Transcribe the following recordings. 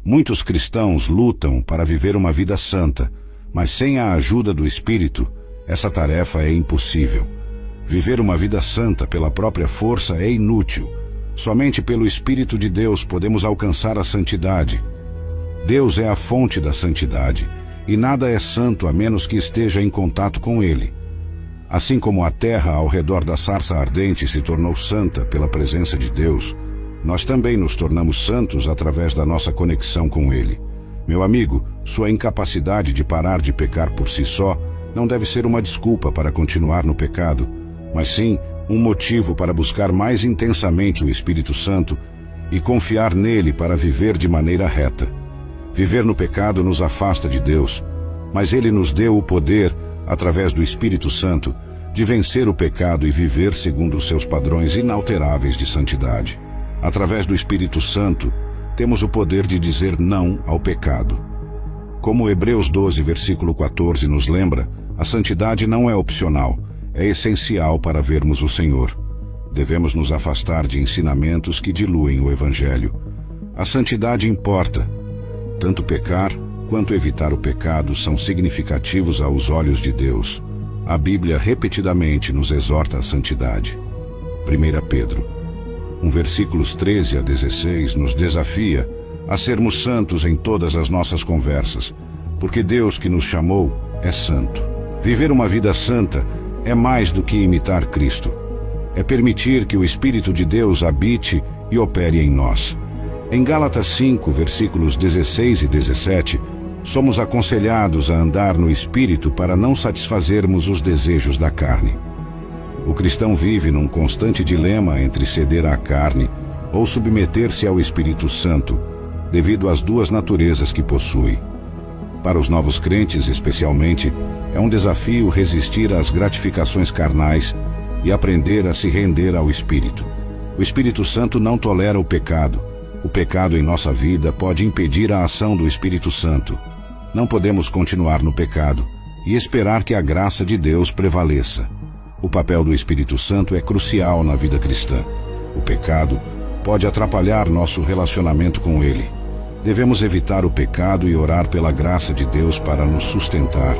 Muitos cristãos lutam para viver uma vida santa, mas sem a ajuda do Espírito, essa tarefa é impossível. Viver uma vida santa pela própria força é inútil. Somente pelo Espírito de Deus podemos alcançar a santidade. Deus é a fonte da santidade, e nada é santo a menos que esteja em contato com Ele. Assim como a terra ao redor da sarça ardente se tornou santa pela presença de Deus, nós também nos tornamos santos através da nossa conexão com Ele. Meu amigo, sua incapacidade de parar de pecar por si só não deve ser uma desculpa para continuar no pecado, mas sim um motivo para buscar mais intensamente o Espírito Santo e confiar nele para viver de maneira reta. Viver no pecado nos afasta de Deus, mas Ele nos deu o poder, através do Espírito Santo, de vencer o pecado e viver segundo os seus padrões inalteráveis de santidade. Através do Espírito Santo, temos o poder de dizer não ao pecado. Como Hebreus 12, versículo 14 nos lembra, a santidade não é opcional, é essencial para vermos o Senhor. Devemos nos afastar de ensinamentos que diluem o Evangelho. A santidade importa. Tanto pecar quanto evitar o pecado são significativos aos olhos de Deus. A Bíblia repetidamente nos exorta à santidade. 1 Pedro, versículos 13 a 16, nos desafia a sermos santos em todas as nossas conversas, porque Deus que nos chamou é santo. Viver uma vida santa é mais do que imitar Cristo. É permitir que o Espírito de Deus habite e opere em nós. Em Gálatas 5, versículos 16 e 17, somos aconselhados a andar no Espírito para não satisfazermos os desejos da carne. O cristão vive num constante dilema entre ceder à carne ou submeter-se ao Espírito Santo, devido às duas naturezas que possui. Para os novos crentes, especialmente, é um desafio resistir às gratificações carnais e aprender a se render ao Espírito. O Espírito Santo não tolera o pecado. O pecado em nossa vida pode impedir a ação do Espírito Santo. Não podemos continuar no pecado e esperar que a graça de Deus prevaleça. O papel do Espírito Santo é crucial na vida cristã. O pecado pode atrapalhar nosso relacionamento com Ele. Devemos evitar o pecado e orar pela graça de Deus para nos sustentar.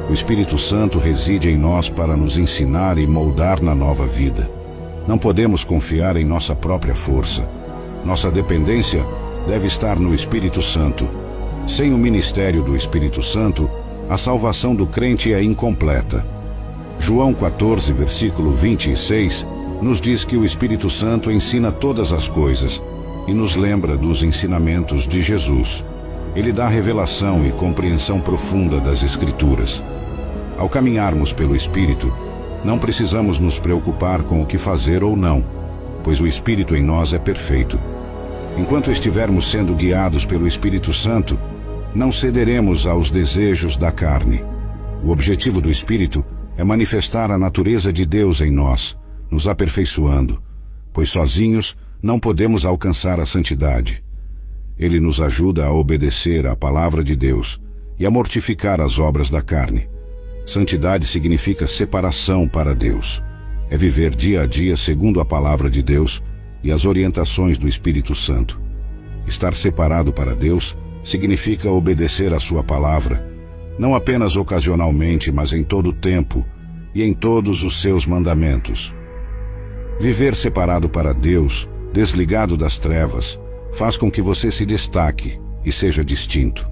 O Espírito Santo reside em nós para nos ensinar e moldar na nova vida. Não podemos confiar em nossa própria força. Nossa dependência deve estar no Espírito Santo. Sem o ministério do Espírito Santo, a salvação do crente é incompleta. João 14, versículo 26, nos diz que o Espírito Santo ensina todas as coisas e nos lembra dos ensinamentos de Jesus. Ele dá revelação e compreensão profunda das Escrituras. Ao caminharmos pelo Espírito, não precisamos nos preocupar com o que fazer ou não, pois o Espírito em nós é perfeito. Enquanto estivermos sendo guiados pelo Espírito Santo, não cederemos aos desejos da carne. O objetivo do Espírito é manifestar a natureza de Deus em nós, nos aperfeiçoando, pois sozinhos não podemos alcançar a santidade. Ele nos ajuda a obedecer à palavra de Deus e a mortificar as obras da carne. Santidade significa separação para Deus. É viver dia a dia segundo a palavra de Deus e as orientações do Espírito Santo. Estar separado para Deus significa obedecer à sua palavra, não apenas ocasionalmente, mas em todo o tempo e em todos os seus mandamentos. Viver separado para Deus, desligado das trevas, faz com que você se destaque e seja distinto.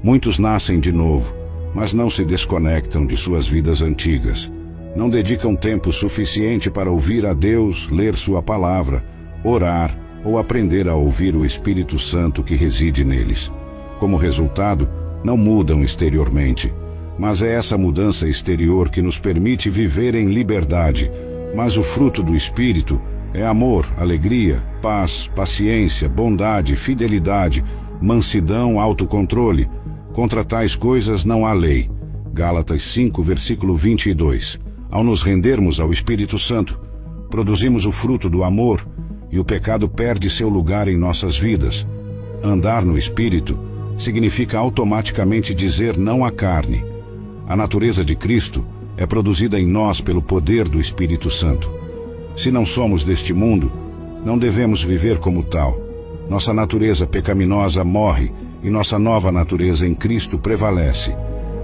Muitos nascem de novo, mas não se desconectam de suas vidas antigas. Não dedicam tempo suficiente para ouvir a Deus, ler sua palavra, orar ou aprender a ouvir o Espírito Santo que reside neles. Como resultado, não mudam exteriormente, mas é essa mudança exterior que nos permite viver em liberdade. Mas o fruto do Espírito é amor, alegria, paz, paciência, bondade, fidelidade, mansidão, autocontrole. Contra tais coisas não há lei. Gálatas 5, versículo 22. Ao nos rendermos ao Espírito Santo, produzimos o fruto do amor e o pecado perde seu lugar em nossas vidas. Andar no Espírito significa automaticamente dizer não à carne. A natureza de Cristo é produzida em nós pelo poder do Espírito Santo. Se não somos deste mundo, não devemos viver como tal. Nossa natureza pecaminosa morre e nossa nova natureza em Cristo prevalece.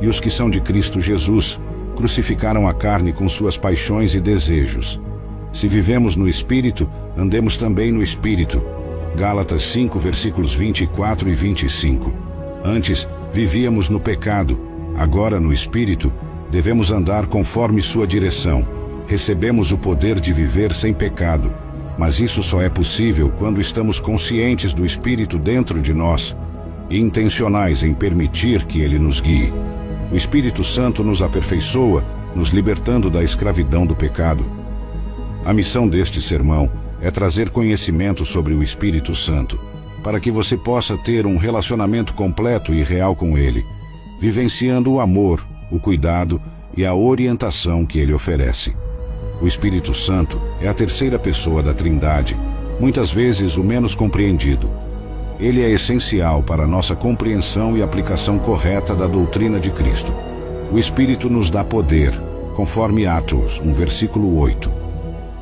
E os que são de Cristo Jesus crucificaram a carne com suas paixões e desejos. Se vivemos no Espírito, andemos também no Espírito. Gálatas 5, versículos 24 e 25. Antes, vivíamos no pecado. Agora, no Espírito, devemos andar conforme sua direção. Recebemos o poder de viver sem pecado. Mas isso só é possível quando estamos conscientes do Espírito dentro de nós e intencionais em permitir que ele nos guie. O Espírito Santo nos aperfeiçoa, nos libertando da escravidão do pecado. A missão deste sermão é trazer conhecimento sobre o Espírito Santo, para que você possa ter um relacionamento completo e real com ele, vivenciando o amor, o cuidado e a orientação que ele oferece. O Espírito Santo é a terceira pessoa da Trindade, muitas vezes o menos compreendido. Ele é essencial para a nossa compreensão e aplicação correta da doutrina de Cristo. O Espírito nos dá poder, conforme Atos 1, versículo 8.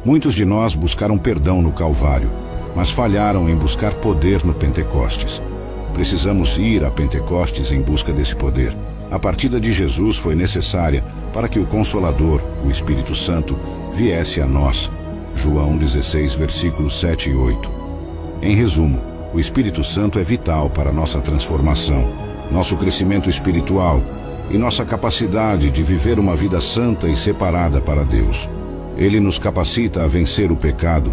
Muitos de nós buscaram perdão no Calvário, mas falharam em buscar poder no Pentecostes. Precisamos ir a Pentecostes em busca desse poder. A partida de Jesus foi necessária para que o Consolador, o Espírito Santo, viesse a nós. João 16, versículos 7 e 8. Em resumo, o Espírito Santo é vital para nossa transformação, nosso crescimento espiritual e nossa capacidade de viver uma vida santa e separada para Deus. Ele nos capacita a vencer o pecado,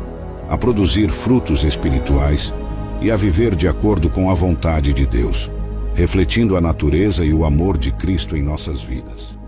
a produzir frutos espirituais e a viver de acordo com a vontade de Deus, refletindo a natureza e o amor de Cristo em nossas vidas.